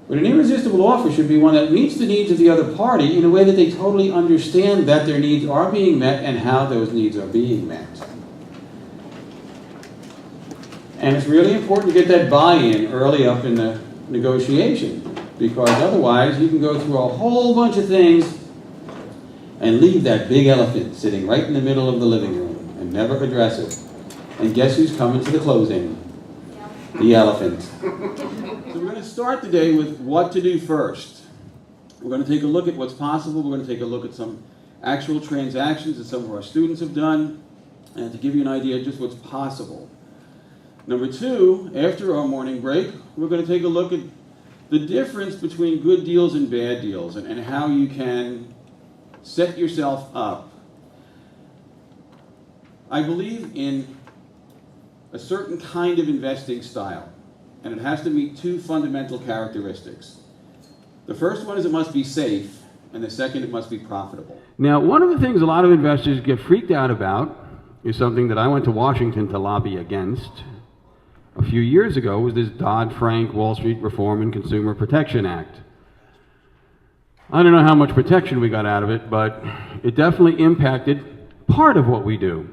But an irresistible offer should be one that meets the needs of the other party in a way that they totally understand that their needs are being met and how those needs are being met. And it's really important to get that buy-in early up in the negotiation, because otherwise you can go through a whole bunch of things and leave that big elephant sitting right in the middle of the living room and never address it. And guess who's coming to the closing? The elephant. So we're going to start today with what to do first. We're going to take a look at what's possible. We're going to take a look at some actual transactions that some of our students have done, and to give you an idea of just what's possible. Number two, after our morning break, we're going to take a look at the difference between good deals and bad deals, and how you can set yourself up. I believe in a certain kind of investing style, and it has to meet two fundamental characteristics. The first one is it must be safe, and the second, it must be profitable. Now, one of the things a lot of investors get freaked out about is something that I went to Washington to lobby against a few years ago, was this Dodd-Frank Wall Street Reform and Consumer Protection Act. I don't know how much protection we got out of it, but it definitely impacted part of what we do.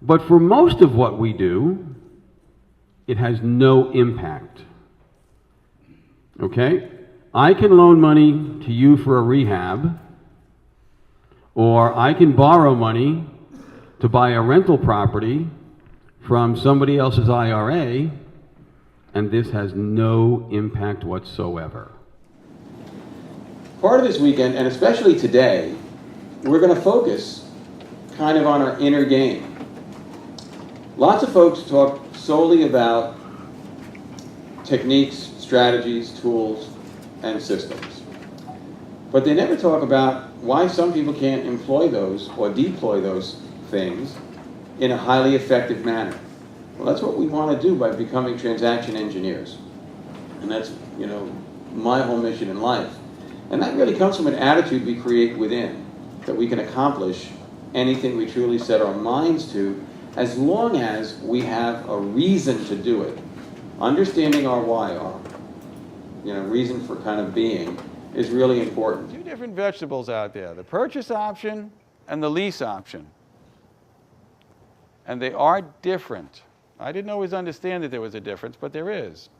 But for most of what we do, it has no impact. Okay? I can loan money to you for a rehab, or I can borrow money to buy a rental property from somebody else's IRA, and this has no impact whatsoever. Part of this weekend, and especially today, we're going to focus kind of on our inner game. Lots of folks talk solely about techniques, strategies, tools, and systems. But they never talk about why some people can't employ those or deploy those things in a highly effective manner. Well, that's what we want to do by becoming transaction engineers. And that's, my whole mission in life. And that really comes from an attitude we create within, that we can accomplish anything we truly set our minds to, as long as we have a reason to do it. Understanding our why, our reason for kind of being, is really important. Two different vegetables out there, the purchase option and the lease option. And they are different. I didn't always understand that there was a difference, but there is.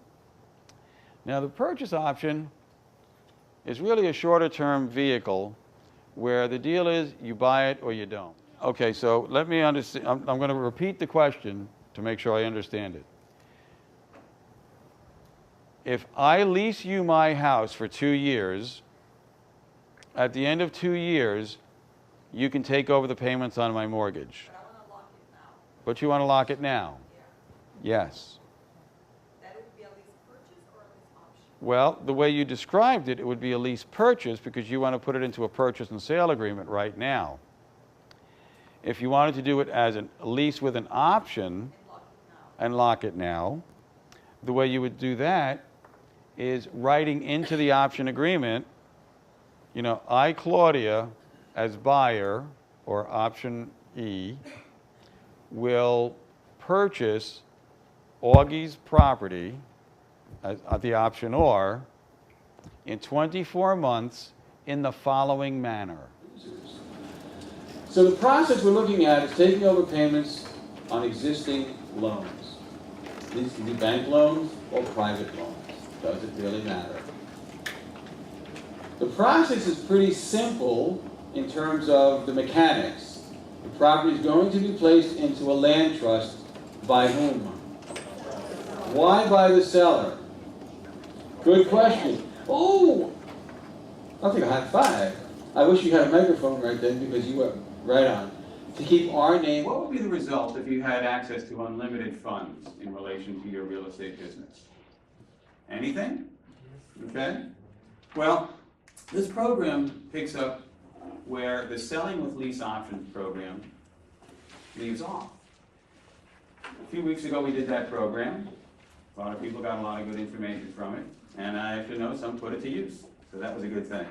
Now, the purchase option is really a shorter term vehicle where the deal is you buy it or you don't. Okay, so let me understand. I'm going to repeat the question to make sure I understand it. If I lease you my house for 2 years, at the end of 2 years, you can take over the payments on my mortgage. But I want to lock it now. But you want to lock it now? Yeah. Yes. That would be a lease purchase or a lease option? Well, the way you described it, it would be a lease purchase because you want to put it into a purchase and sale agreement right now. If you wanted to do it as a lease with an option and lock it now, the way you would do that is writing into the option agreement, I, Claudia, as buyer, or option E, will purchase Augie's property, the option or, in 24 months in the following manner. So the process we're looking at is taking over payments on existing loans. These can be bank loans or private loans. Does it really matter? The process is pretty simple in terms of the mechanics. The property is going to be placed into a land trust by whom? Why by the seller? Good question. Oh, I'll take a high five. I wish you had a microphone right then because you were right on. To keep our name. What would be the result if you had access to unlimited funds in relation to your real estate business? Anything? Okay. Well, this program picks up where the selling with lease options program leaves off. A few weeks ago we did that program. A lot of people got a lot of good information from it, and I have to know some put it to use. So that was a good thing.